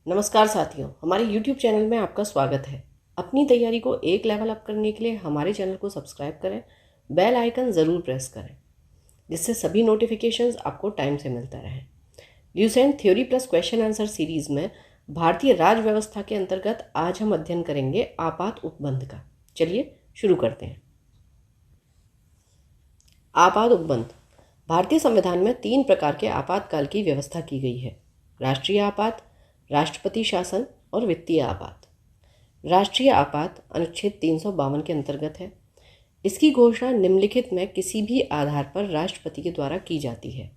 नमस्कार साथियों, हमारे YouTube चैनल में आपका स्वागत है। अपनी तैयारी को एक लेवल अप करने के लिए हमारे चैनल को सब्सक्राइब करें, बेल आइकन ज़रूर प्रेस करें, जिससे सभी नोटिफिकेशंस आपको टाइम से मिलता रहे। Lucent theory plus question answer series में भारतीय राज व्यवस्था के अंतर्गत आज हम अध्ययन करेंगे आपात उपबंध का। चलिए शुरू करते हैं। आपात उपबंध। भारतीय संविधान में 3 प्रकार के आपातकाल की व्यवस्था की गई है: राष्ट्रीय आपात, राष्ट्रपति शासन और वित्तीय आपात। राष्ट्रीय आपात अनुच्छेद 352 के अंतर्गत है। इसकी घोषणा निम्नलिखित में किसी भी आधार पर राष्ट्रपति के द्वारा की जाती है: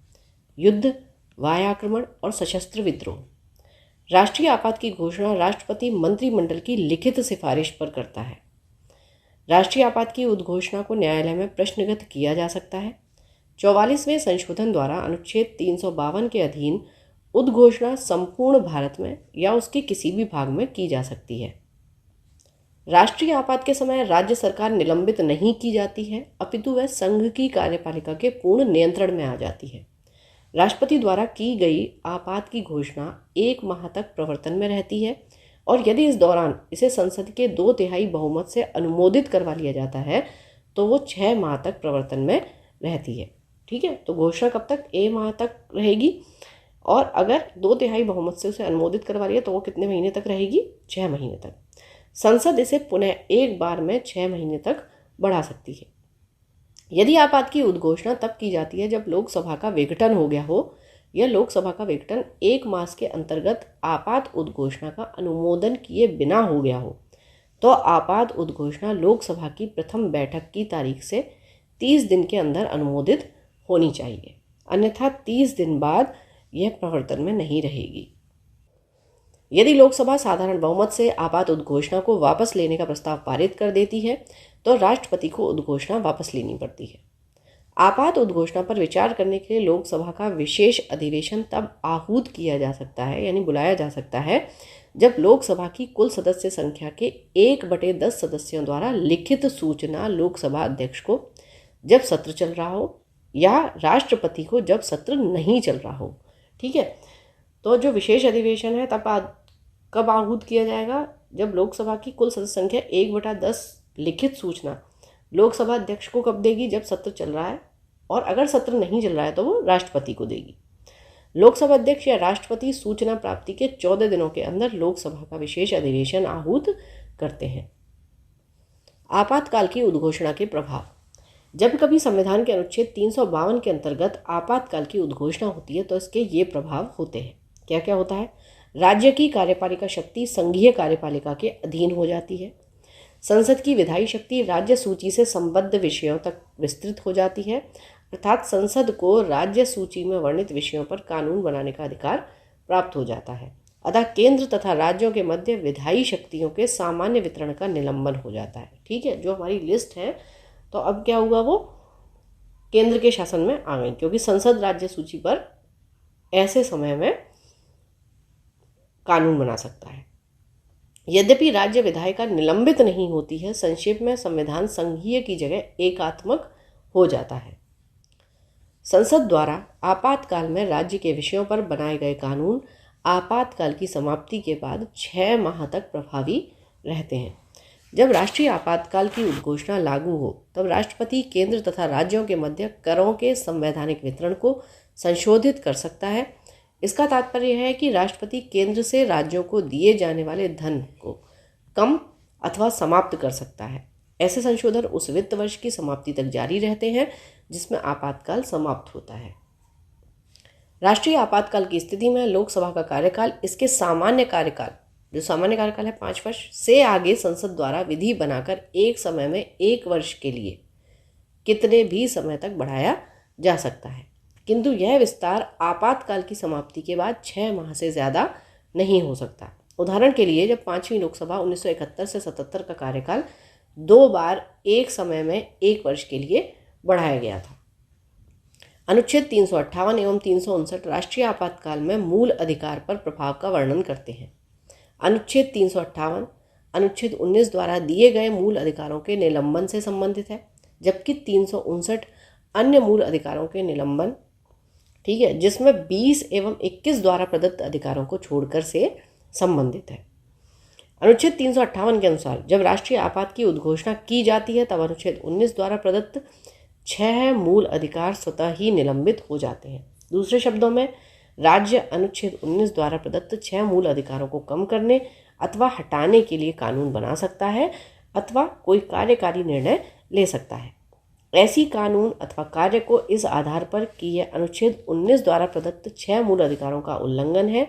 युद्ध, वायु आक्रमण और सशस्त्र विद्रोह। राष्ट्रीय आपात की घोषणा राष्ट्रपति मंत्रिमंडल की लिखित सिफारिश पर करता है। राष्ट्रीय आपात की उद्घोषणा को न्यायालय में प्रश्नगत किया जा सकता है। 44वें संशोधन द्वारा अनुच्छेद 352 के अधीन उद्घोषणा संपूर्ण भारत में या उसके किसी भी भाग में की जा सकती है। राष्ट्रीय आपात के समय राज्य सरकार निलंबित नहीं की जाती है, अपितु वह संघ की कार्यपालिका के पूर्ण नियंत्रण में आ जाती है। राष्ट्रपति द्वारा की गई आपात की घोषणा 1 माह तक प्रवर्तन में रहती है और यदि इस दौरान इसे संसद के 2/3 बहुमत से अनुमोदित करवा लिया जाता है तो वो 6 माह तक प्रवर्तन में रहती है। ठीक है, तो घोषणा कब तक? 1 माह तक रहेगी और अगर 2/3 बहुमत से उसे अनुमोदित करवा लिया तो वो कितने महीने तक रहेगी? 6 महीने तक। संसद इसे पुनः एक बार में 6 महीने तक बढ़ा सकती है। यदि आपात की उद्घोषणा तब की जाती है जब लोकसभा का विघटन हो गया हो या लोकसभा का विघटन 1 मास के अंतर्गत आपात उद्घोषणा का अनुमोदन किए बिना हो गया हो, तो आपात उद्घोषणा लोकसभा की प्रथम बैठक की तारीख से 30 दिन के अंदर अनुमोदित होनी चाहिए, अन्यथा 30 दिन बाद यह प्रवर्तन में नहीं रहेगी। यदि लोकसभा साधारण बहुमत से आपात उद्घोषणा को वापस लेने का प्रस्ताव पारित कर देती है तो राष्ट्रपति को उद्घोषणा वापस लेनी पड़ती है। आपात उद्घोषणा पर विचार करने के लिए लोकसभा का विशेष अधिवेशन तब आहूत किया जा सकता है, यानी बुलाया जा सकता है, जब लोकसभा की कुल सदस्य संख्या के 1/10 सदस्यों द्वारा लिखित सूचना लोकसभा अध्यक्ष को जब सत्र चल रहा हो या राष्ट्रपति को जब सत्र नहीं चल रहा हो। ठीक है, तो जो विशेष अधिवेशन है तब कब आहूत किया जाएगा? जब लोकसभा की कुल सदस्य संख्या 1/10 लिखित सूचना लोकसभा अध्यक्ष को कब देगी? जब सत्र चल रहा है, और अगर सत्र नहीं चल रहा है तो वो राष्ट्रपति को देगी। लोकसभा अध्यक्ष या राष्ट्रपति सूचना प्राप्ति के 14 दिनों के अंदर लोकसभा का विशेष अधिवेशन आहूत करते हैं। आपातकाल की उद्घोषणा के प्रभाव। जब कभी संविधान के अनुच्छेद 352 के अंतर्गत आपातकाल की उद्घोषणा होती है तो इसके ये प्रभाव होते हैं। क्या क्या होता है? राज्य की कार्यपालिका शक्ति संघीय कार्यपालिका के अधीन हो जाती है। संसद की विधायी शक्ति राज्य सूची से संबद्ध विषयों तक विस्तृत हो जाती है, अर्थात संसद को राज्य सूची में वर्णित विषयों पर कानून बनाने का अधिकार प्राप्त हो जाता है। अतः केंद्र तथा राज्यों के मध्य विधायी शक्तियों के सामान्य वितरण का निलंबन हो जाता है। ठीक है, जो हमारी लिस्ट है तो अब क्या हुआ? वो केंद्र के शासन में आ गई, क्योंकि संसद राज्य सूची पर ऐसे समय में कानून बना सकता है। यद्यपि राज्य विधायिका निलंबित नहीं होती है, संक्षेप में संविधान संघीय की जगह एकात्मक हो जाता है। संसद द्वारा आपातकाल में राज्य के विषयों पर बनाए गए कानून आपातकाल की समाप्ति के बाद 6 माह तक प्रभावी रहते हैं। जब राष्ट्रीय आपातकाल की उद्घोषणा लागू हो तब राष्ट्रपति केंद्र तथा राज्यों के मध्य करों के संवैधानिक वितरण को संशोधित कर सकता है। इसका तात्पर्य है कि राष्ट्रपति केंद्र से राज्यों को दिए जाने वाले धन को कम अथवा समाप्त कर सकता है। ऐसे संशोधन उस वित्त वर्ष की समाप्ति तक जारी रहते हैं जिसमें आपातकाल समाप्त होता है। राष्ट्रीय आपातकाल की स्थिति में लोकसभा का कार्यकाल इसके सामान्य कार्यकाल, जो सामान्य कार्यकाल है 5 वर्ष, से आगे संसद द्वारा विधि बनाकर एक समय में 1 वर्ष के लिए कितने भी समय तक बढ़ाया जा सकता है, किंतु यह विस्तार आपातकाल की समाप्ति के बाद 6 माह से ज़्यादा नहीं हो सकता। उदाहरण के लिए जब 5वीं लोकसभा 1971 से 77 का कार्यकाल 2 बार एक समय में 1 वर्ष के लिए बढ़ाया गया था। अनुच्छेद 358 एवं 359 राष्ट्रीय आपातकाल में मूल अधिकार पर प्रभाव का वर्णन करते हैं। अनुच्छेद 358 अनुच्छेद 19 द्वारा दिए गए मूल अधिकारों के निलंबन से संबंधित है, जबकि 359 अन्य मूल अधिकारों के निलंबन, ठीक है, जिसमें 20 एवं 21 द्वारा प्रदत्त अधिकारों को छोड़कर से संबंधित है। अनुच्छेद 358 के अनुसार जब राष्ट्रीय आपात की उद्घोषणा की जाती है तब अनुच्छेद 19 द्वारा प्रदत्त 6 मूल अधिकार स्वतः ही निलंबित हो जाते हैं। दूसरे शब्दों में, राज्य अनुच्छेद 19 द्वारा प्रदत्त 6 मूल अधिकारों को कम करने अथवा हटाने के लिए कानून बना सकता है अथवा कोई कार्यकारी निर्णय ले सकता है। ऐसी कानून अथवा कार्य को इस आधार पर कि यह अनुच्छेद 19 द्वारा प्रदत्त 6 मूल अधिकारों का उल्लंघन है,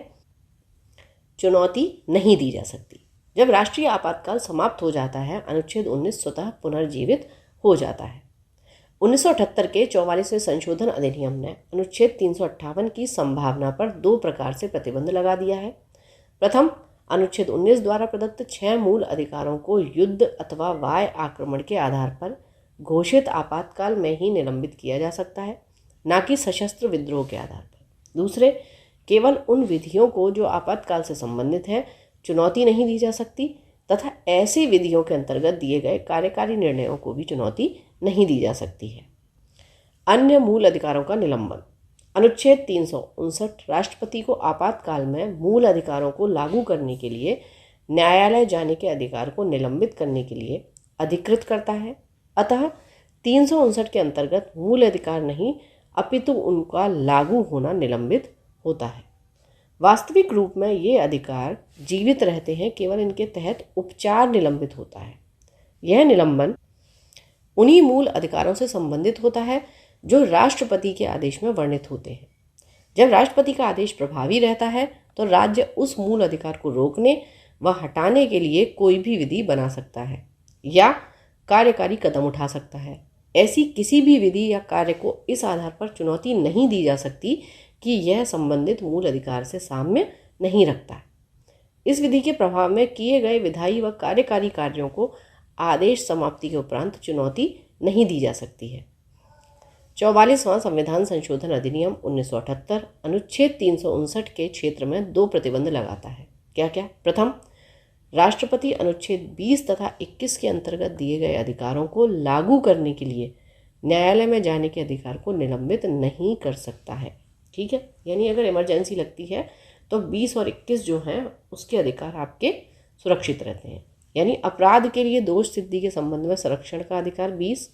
चुनौती नहीं दी जा सकती। जब राष्ट्रीय आपातकाल समाप्त हो जाता है, अनुच्छेद 19 स्वतः पुनर्जीवित हो जाता है। 1978 के 44वें संशोधन अधिनियम ने अनुच्छेद 358 की संभावना पर 2 प्रकार से प्रतिबंध लगा दिया है। प्रथम, अनुच्छेद 19 द्वारा प्रदत्त 6 मूल अधिकारों को युद्ध अथवा वाय आक्रमण के आधार पर घोषित आपातकाल में ही निलंबित किया जा सकता है, न कि सशस्त्र विद्रोह के आधार पर। दूसरे, केवल उन विधियों को जो आपातकाल से संबंधित है चुनौती नहीं दी जा सकती तथा ऐसी विधियों के अंतर्गत दिए गए कार्यकारी निर्णयों को भी चुनौती नहीं दी जा सकती है। अन्य मूल अधिकारों का निलंबन। अनुच्छेद 359 राष्ट्रपति को आपातकाल में मूल अधिकारों को लागू करने के लिए न्यायालय जाने के अधिकार को निलंबित करने के लिए अधिकृत करता है। अतः 359 के अंतर्गत मूल अधिकार नहीं अपितु उनका लागू होना निलंबित होता है। वास्तविक रूप में ये अधिकार जीवित रहते हैं, केवल इनके तहत उपचार निलंबित होता है। यह निलंबन उन्हीं मूल अधिकारों से संबंधित होता है जो राष्ट्रपति के आदेश में वर्णित होते हैं। जब राष्ट्रपति का आदेश प्रभावी रहता है तो राज्य उस मूल अधिकार को रोकने व हटाने के लिए कोई भी विधि बना सकता है या कार्यकारी कदम उठा सकता है। ऐसी किसी भी विधि या कार्य को इस आधार पर चुनौती नहीं दी जा सकती कि यह संबंधित मूल अधिकार से साम्य नहीं रखता है। इस विधि के प्रभाव में किए गए विधायी व कार्यकारी कार्यों को आदेश समाप्ति के उपरांत चुनौती नहीं दी जा सकती है। 44वां संविधान संशोधन अधिनियम 1978 अनुच्छेद 359 के क्षेत्र में 2 प्रतिबंध लगाता है। क्या क्या? प्रथम, राष्ट्रपति अनुच्छेद 20 तथा 21 के अंतर्गत दिए गए अधिकारों को लागू करने के लिए न्यायालय में जाने के अधिकार को निलंबित नहीं कर सकता है। ठीक है, यानी अगर इमरजेंसी लगती है तो 20 और 21 जो हैं उसके अधिकार आपके सुरक्षित रहते हैं। यानी अपराध के लिए दोष सिद्धि के संबंध में संरक्षण का अधिकार 20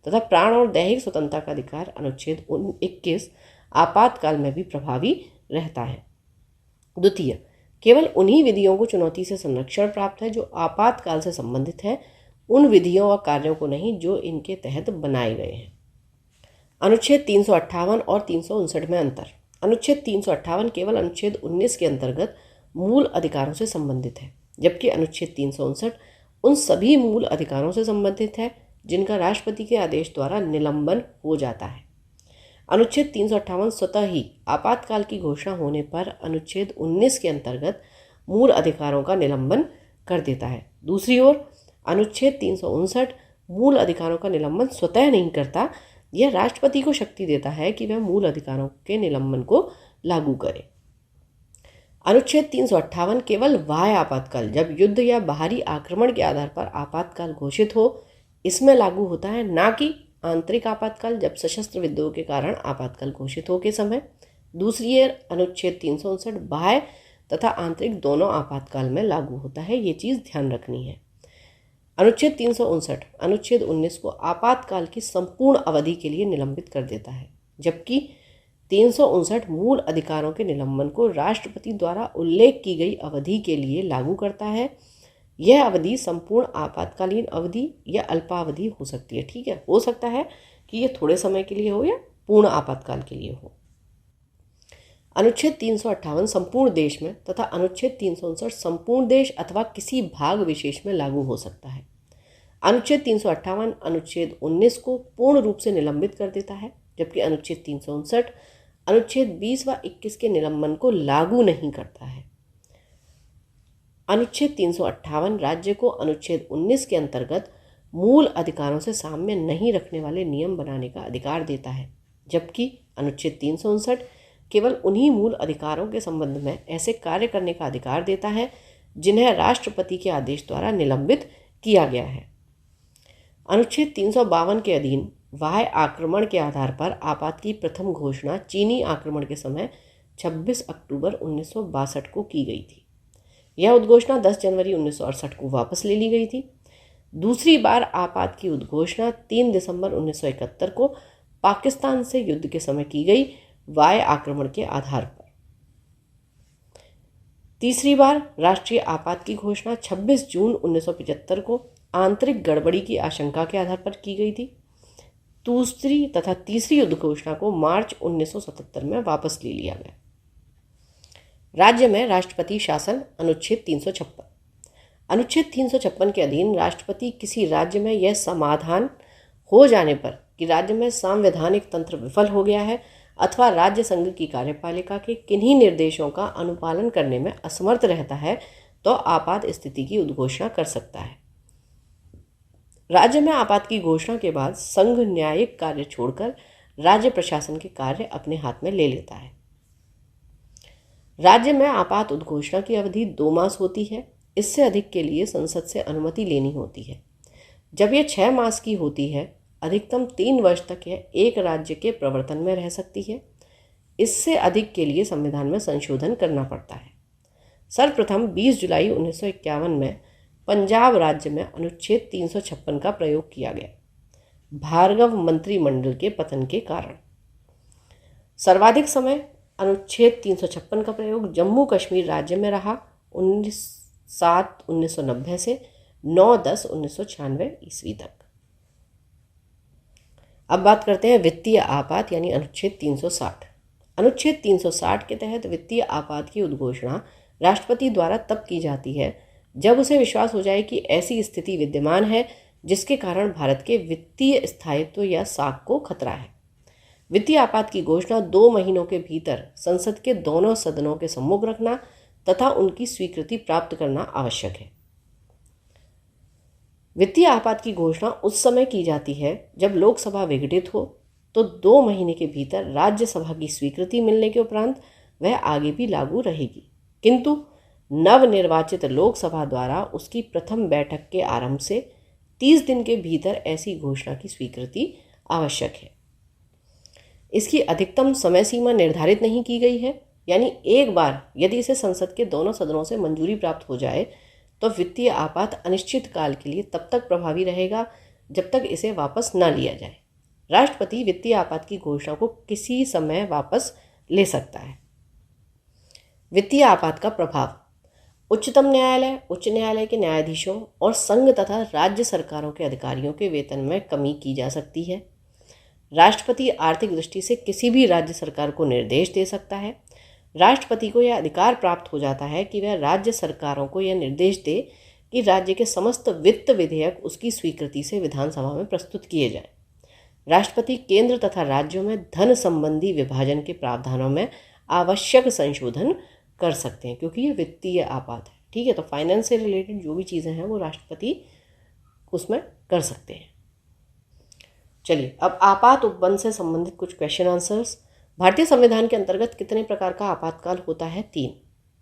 तथा प्राण और दैहिक स्वतंत्रता का अधिकार अनुच्छेद 21 आपातकाल में भी प्रभावी रहता है। द्वितीय, केवल उन्हीं विधियों को चुनौती से संरक्षण प्राप्त है जो आपातकाल से संबंधित है, उन विधियों और कार्यों को नहीं जो इनके तहत बनाए गए हैं। अनुच्छेद 358 और 359 में अंतर। अनुच्छेद 358 केवल अनुच्छेद 19 के अंतर्गत मूल अधिकारों से संबंधित है, जबकि अनुच्छेद 359 उन सभी मूल अधिकारों से संबंधित है जिनका राष्ट्रपति के आदेश द्वारा निलंबन हो जाता है। अनुच्छेद 358 स्वतः ही आपातकाल की घोषणा होने पर अनुच्छेद 19 के अंतर्गत मूल अधिकारों का निलंबन कर देता है। दूसरी ओर अनुच्छेद 359 मूल अधिकारों का निलंबन स्वतः नहीं करता, यह राष्ट्रपति को शक्ति देता है कि वह मूल अधिकारों के निलंबन को लागू करे। अनुच्छेद 358 केवल बाह्य आपातकाल, जब युद्ध या बाहरी आक्रमण के आधार पर आपातकाल घोषित हो, इसमें लागू होता है, ना कि आंतरिक आपातकाल जब सशस्त्र विद्रोह के कारण आपातकाल घोषित हो के समय। दूसरी ओर अनुच्छेद 359 बाह्य तथा आंतरिक दोनों आपातकाल में लागू होता है। ये चीज़ ध्यान रखनी है। अनुच्छेद 359 अनुच्छेद 19 को आपातकाल की संपूर्ण अवधि के लिए निलंबित कर देता है, जबकि 359 मूल अधिकारों के निलंबन को राष्ट्रपति द्वारा उल्लेख की गई अवधि के लिए लागू करता है। यह अवधि संपूर्ण आपातकालीन अवधि या अल्पावधि हो सकती है। ठीक है, हो सकता है कि यह थोड़े समय के लिए हो या पूर्ण आपातकाल के लिए हो। अनुच्छेद 358 संपूर्ण देश में तथा अनुच्छेद 359 संपूर्ण देश अथवा किसी भाग विशेष में लागू हो सकता है। अनुच्छेद 358 अनुच्छेद 19 को पूर्ण रूप से निलंबित कर देता है, जबकि अनुच्छेद 359 अनुच्छेद 20 व 21 के निलंबन को लागू नहीं करता है। अनुच्छेद 358 राज्य को अनुच्छेद 19 के अंतर्गत मूल अधिकारों से साम्य नहीं रखने वाले नियम बनाने का अधिकार देता है, जबकि अनुच्छेद 359 केवल उन्हीं मूल अधिकारों के संबंध में ऐसे कार्य करने का अधिकार देता है जिन्हें राष्ट्रपति के आदेश द्वारा निलंबित किया गया है। अनुच्छेद 352 के अधीन बाह्य आक्रमण के आधार पर आपात की प्रथम घोषणा चीनी आक्रमण के समय 26 अक्टूबर 1962 को की गई थी। यह उद्घोषणा 10 जनवरी 1968 को वापस ले ली गई थी। दूसरी बार आपात की उद्घोषणा 3 दिसंबर 1971 को पाकिस्तान से युद्ध के समय की गई वाय आक्रमण के आधार पर। तीसरी बार राष्ट्रीय आपात की घोषणा 26 जून 1975 को आंतरिक गड़बड़ी की आशंका के आधार पर की गई थी। दूसरी तथा तीसरी उद्घोषणा को मार्च 1977 में वापस ले लिया गया। राज्य में राष्ट्रपति शासन अनुच्छेद 356। अनुच्छेद 356 के अधीन राष्ट्रपति किसी राज्य में यह समाधान हो जाने पर कि राज्य में संवैधानिक तंत्र विफल हो गया है अथवा राज्य संघ की कार्यपालिका के किन्हीं निर्देशों का अनुपालन करने में असमर्थ रहता है तो आपात स्थिति की उद्घोषणा कर सकता है। राज्य में आपात की घोषणा के बाद संघ न्यायिक कार्य छोड़कर राज्य प्रशासन के कार्य अपने हाथ में ले लेता है। राज्य में आपात उद्घोषणा की अवधि 2 मास होती है। इससे अधिक के लिए संसद से अनुमति लेनी होती है। जब यह 6 मास की होती है, अधिकतम 3 वर्ष तक यह एक राज्य के प्रवर्तन में रह सकती है। इससे अधिक के लिए संविधान में संशोधन करना पड़ता है। सर्वप्रथम 20 जुलाई 1951 में पंजाब राज्य में अनुच्छेद 356 का प्रयोग किया गया, भार्गव मंत्रिमंडल के पतन के कारण। सर्वाधिक समय अनुच्छेद 356 का प्रयोग जम्मू कश्मीर राज्य में रहा 19/7/1990 से 9/10/1996 ईस्वी तक। अब बात करते हैं वित्तीय आपात यानी अनुच्छेद 360। अनुच्छेद 360 के तहत वित्तीय आपात की उद्घोषणा राष्ट्रपति द्वारा तब की जाती है जब उसे विश्वास हो जाए कि ऐसी स्थिति विद्यमान है जिसके कारण भारत के वित्तीय स्थायित्व या साख को खतरा है। वित्तीय आपात की घोषणा 2 महीनों के भीतर संसद के दोनों सदनों के सम्मुख रखना तथा उनकी स्वीकृति प्राप्त करना आवश्यक है। वित्तीय आपात की घोषणा उस समय की जाती है जब लोकसभा विघटित हो, तो 2 महीने के भीतर राज्यसभा की स्वीकृति मिलने के उपरांत वह आगे भी लागू रहेगी, किंतु नवनिर्वाचित लोकसभा द्वारा उसकी प्रथम बैठक के आरंभ से 30 दिन के भीतर ऐसी घोषणा की स्वीकृति आवश्यक है। इसकी अधिकतम समय सीमा निर्धारित नहीं की गई है, यानी एक बार यदि इसे संसद के दोनों सदनों से मंजूरी प्राप्त हो जाए तो वित्तीय आपात अनिश्चित काल के लिए तब तक प्रभावी रहेगा जब तक इसे वापस न लिया जाए। राष्ट्रपति वित्तीय आपात की घोषणा को किसी समय वापस ले सकता है। वित्तीय आपात का प्रभाव। उच्चतम न्यायालय, उच्च न्यायालय के न्यायाधीशों और संघ तथा राज्य सरकारों के अधिकारियों के वेतन में कमी की जा सकती है। राष्ट्रपति आर्थिक दृष्टि से किसी भी राज्य सरकार को निर्देश दे सकता है। राष्ट्रपति को यह अधिकार प्राप्त हो जाता है कि वह राज्य सरकारों को यह निर्देश दे कि राज्य के समस्त वित्त विधेयक उसकी स्वीकृति से विधानसभा में प्रस्तुत किए जाएं। राष्ट्रपति केंद्र तथा राज्यों में धन संबंधी विभाजन के प्रावधानों में आवश्यक संशोधन कर सकते हैं, क्योंकि ये वित्तीय आपात है। ठीक है, तो फाइनेंस से रिलेटेड जो भी चीज़ें हैं वो राष्ट्रपति उसमें कर सकते हैं। चलिए, अब आपात उपबंध से संबंधित कुछ क्वेश्चन आंसर्स। भारतीय संविधान के अंतर्गत कितने प्रकार का आपातकाल होता है? 3।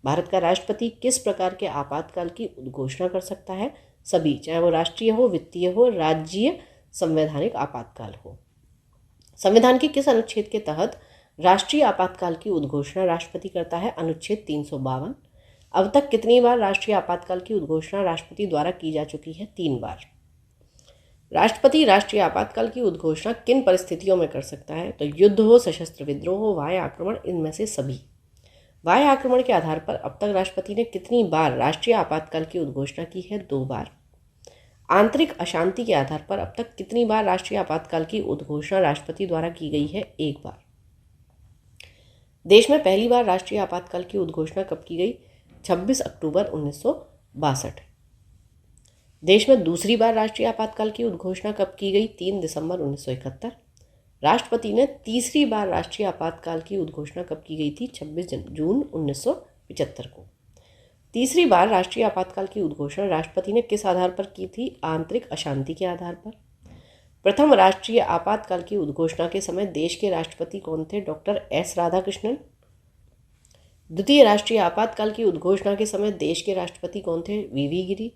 भारत का राष्ट्रपति किस प्रकार के आपातकाल की उद्घोषणा कर सकता है? सभी, चाहे वो राष्ट्रीय हो, वित्तीय हो, राज्य संवैधानिक आपातकाल हो। संविधान के किस अनुच्छेद के तहत राष्ट्रीय आपातकाल की उद्घोषणा राष्ट्रपति करता है? अनुच्छेद 352। अब तक कितनी बार राष्ट्रीय आपातकाल की उद्घोषणा राष्ट्रपति द्वारा की जा चुकी है? 3 बार। राष्ट्रपति राष्ट्रीय आपातकाल की उद्घोषणा किन परिस्थितियों में कर सकता है? तो युद्ध हो, सशस्त्र विद्रोह हो, वाय आक्रमण, इनमें से सभी। वाय आक्रमण के आधार पर अब तक राष्ट्रपति ने कितनी बार राष्ट्रीय आपातकाल की उद्घोषणा की है? 2 बार। आंतरिक अशांति के आधार पर अब तक कितनी बार राष्ट्रीय आपातकाल की उद्घोषणा राष्ट्रपति द्वारा की गई है? 1 बार। देश में पहली बार राष्ट्रीय आपातकाल की उद्घोषणा कब की गई? 26 अक्टूबर 1962। देश में दूसरी बार राष्ट्रीय आपातकाल की उद्घोषणा कब की गई? 3 दिसंबर 1971। राष्ट्रपति ने तीसरी बार राष्ट्रीय आपातकाल की उद्घोषणा कब की गई थी? 26 जून 1975 को। तीसरी बार राष्ट्रीय आपातकाल की उद्घोषणा राष्ट्रपति ने किस आधार पर की थी? आंतरिक अशांति के आधार पर। प्रथम राष्ट्रीय आपातकाल की उद्घोषणा के समय देश के राष्ट्रपति कौन थे? Doctor S Radhakrishnan. द्वितीय राष्ट्रीय आपातकाल की उद्घोषणा के समय देश के राष्ट्रपति कौन थे? वीवी गिरी।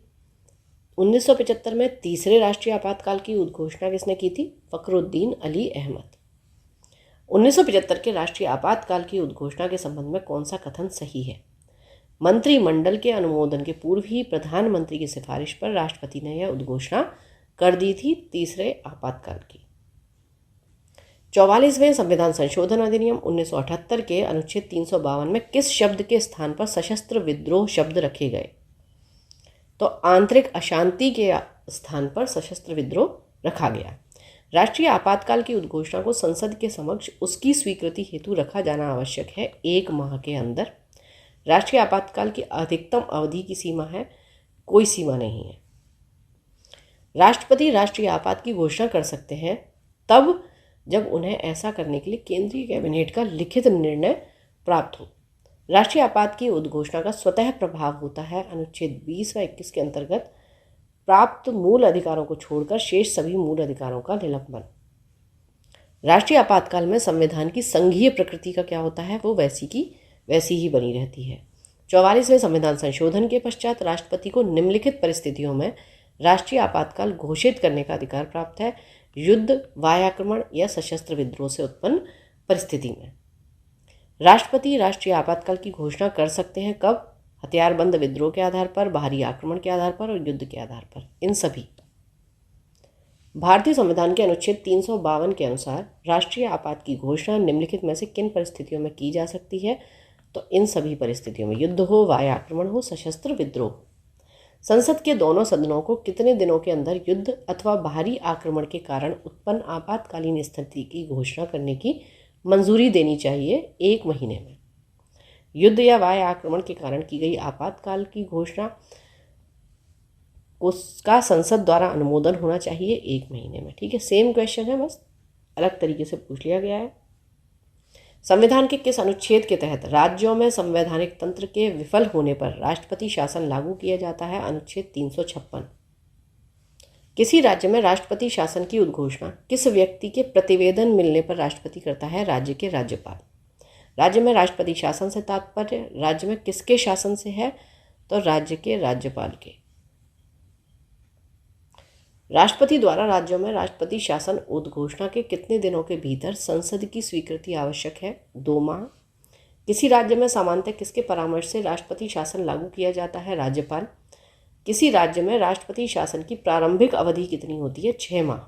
1975 में तीसरे राष्ट्रीय आपातकाल की उद्घोषणा किसने की थी? फखरुद्दीन अली अहमद। 1975 के राष्ट्रीय आपातकाल की उद्घोषणा के संबंध में कौन सा कथन सही है? मंत्रिमंडल के अनुमोदन के पूर्व ही प्रधानमंत्री की सिफारिश पर राष्ट्रपति ने यह उद्घोषणा कर दी थी तीसरे आपातकाल की। 44वें संविधान संशोधन अधिनियम 1978 के अनुच्छेद 352 में किस शब्द के स्थान पर सशस्त्र विद्रोह शब्द रखे गए? तो आंतरिक अशांति के स्थान पर सशस्त्र विद्रोह रखा गया। राष्ट्रीय आपातकाल की उद्घोषणा को संसद के समक्ष उसकी स्वीकृति हेतु रखा जाना आवश्यक है 1 माह के अंदर। राष्ट्रीय आपातकाल की अधिकतम अवधि की सीमा है, कोई सीमा नहीं है। राष्ट्रपति राष्ट्रीय आपात की घोषणा कर सकते हैं तब जब उन्हें ऐसा करने के लिए केंद्रीय कैबिनेट का लिखित निर्णय प्राप्त हो। राष्ट्रीय आपात की उद्घोषणा का स्वतः प्रभाव होता है अनुच्छेद 20 व 21 के अंतर्गत प्राप्त मूल अधिकारों को छोड़कर शेष सभी मूल अधिकारों का निलंबन। राष्ट्रीय आपातकाल में संविधान की संघीय प्रकृति का क्या होता है? वो वैसी की वैसी ही बनी रहती है। 44वें संविधान संशोधन के पश्चात राष्ट्रपति को निम्नलिखित परिस्थितियों में राष्ट्रीय आपातकाल घोषित करने का अधिकार प्राप्त है: युद्ध, वायाक्रमण या सशस्त्र विद्रोह से उत्पन्न परिस्थिति में। राष्ट्रपति राष्ट्रीय आपातकाल की घोषणा कर सकते हैं कब? हथियारबंद विद्रोह के आधार पर, बाहरी आक्रमण के आधार पर और युद्ध के आधार पर। इन सभी भारतीय संविधान के अनुच्छेद 352 के अनुसार राष्ट्रीय आपात की घोषणा निम्नलिखित में से किन परिस्थितियों में की जा सकती है? तो इन सभी परिस्थितियों में युद्ध हो, वाया आक्रमण हो, सशस्त्र विद्रोह। संसद के दोनों सदनों को कितने दिनों के अंदर युद्ध अथवा बाहरी आक्रमण के कारण उत्पन्न आपातकालीन स्थिति की घोषणा करने की मंजूरी देनी चाहिए? 1 महीने में। युद्ध या वाया आक्रमण के कारण की गई आपातकाल की घोषणा उसका संसद द्वारा अनुमोदन होना चाहिए 1 महीने में। ठीक है, सेम क्वेश्चन है, बस अलग तरीके से पूछ लिया गया है। संविधान के किस अनुच्छेद के तहत राज्यों में संवैधानिक तंत्र के विफल होने पर राष्ट्रपति शासन लागू किया जाता है? अनुच्छेद 356। किसी राज्य में राष्ट्रपति शासन की उद्घोषणा किस व्यक्ति के प्रतिवेदन मिलने पर राष्ट्रपति करता है? राज्य के राज्यपाल। राज्य में राष्ट्रपति शासन से तात्पर्य राज्य में किसके शासन से है? तो राज्य के राज्यपाल के। राष्ट्रपति द्वारा राज्यों में राष्ट्रपति शासन उद्घोषणा के कितने दिनों के भीतर संसद की स्वीकृति आवश्यक है? 2 माह। किसी राज्य में सामान्यतः किसके परामर्श से राष्ट्रपति शासन लागू किया जाता है? राज्यपाल। किसी राज्य में राष्ट्रपति शासन की प्रारंभिक अवधि कितनी होती है? 6 माह।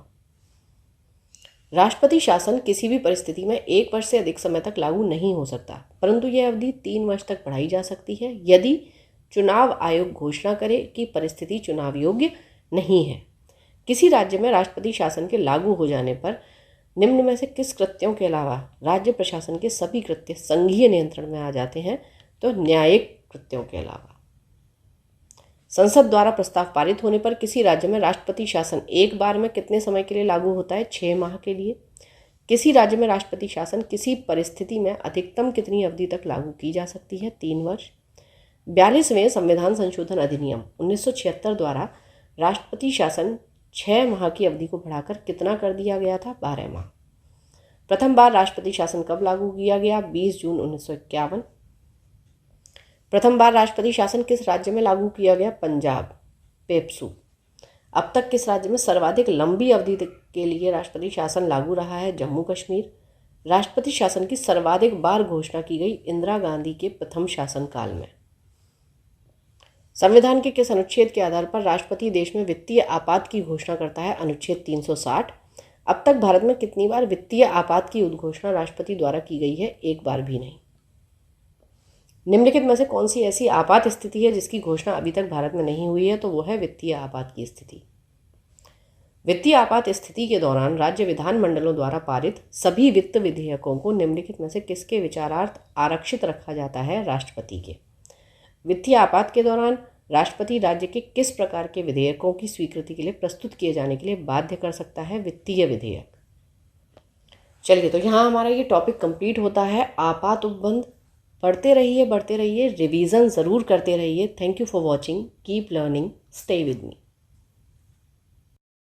राष्ट्रपति शासन किसी भी परिस्थिति में 1 वर्ष से अधिक समय तक लागू नहीं हो सकता, परंतु यह अवधि 3 वर्ष तक बढ़ाई जा सकती है यदि चुनाव आयोग घोषणा करे कि परिस्थिति चुनाव योग्य नहीं है। किसी राज्य में राष्ट्रपति शासन के लागू हो जाने पर निम्न में से किस कृत्यों के अलावा राज्य प्रशासन के सभी कृत्य संघीय नियंत्रण में आ जाते हैं? तो न्यायिक कृत्यों के अलावा। संसद द्वारा प्रस्ताव पारित होने पर किसी राज्य में राष्ट्रपति शासन एक बार में कितने समय के लिए लागू होता है? 6 माह के लिए। किसी राज्य में राष्ट्रपति शासन किसी परिस्थिति में अधिकतम कितनी अवधि तक लागू की जा सकती है? 3 वर्ष। 42वें संविधान संशोधन अधिनियम 1976 द्वारा राष्ट्रपति शासन 6 माह की अवधि को बढ़ाकर कितना कर दिया गया था? 12 माह। प्रथम बार राष्ट्रपति शासन कब लागू किया गया? 20 जून 1951। प्रथम बार राष्ट्रपति शासन किस राज्य में लागू किया गया? पंजाब, पेप्सू। अब तक किस राज्य में सर्वाधिक लंबी अवधि के लिए राष्ट्रपति शासन लागू रहा है? जम्मू कश्मीर। राष्ट्रपति शासन की सर्वाधिक बार घोषणा की गई? इंदिरा गांधी के प्रथम शासनकाल में। संविधान के किस अनुच्छेद के आधार पर राष्ट्रपति देश में वित्तीय आपात की घोषणा करता है? अनुच्छेद 360। अब तक भारत में कितनी बार वित्तीय आपात की उद्घोषणा राष्ट्रपति द्वारा की गई है? 1 बार भी नहीं। निम्नलिखित में से कौन सी ऐसी आपात स्थिति है जिसकी घोषणा अभी तक भारत में नहीं हुई है? तो वो है वित्तीय आपात की स्थिति। वित्तीय आपात स्थिति के दौरान राज्य विधानमंडलों द्वारा पारित सभी वित्त विधेयकों को निम्नलिखित में से किसके विचारार्थ आरक्षित रखा जाता है? राष्ट्रपति के। वित्तीय आपात के दौरान राष्ट्रपति राज्य के किस प्रकार के विधेयकों की स्वीकृति के लिए प्रस्तुत किए जाने के लिए बाध्य कर सकता है? वित्तीय विधेयक। चलिए, तो यहाँ हमारा ये टॉपिक कंप्लीट होता है, आपात उपबंध। पढ़ते रहिए, रिवीजन ज़रूर करते रहिए। Thank you for watching, keep learning, stay with me.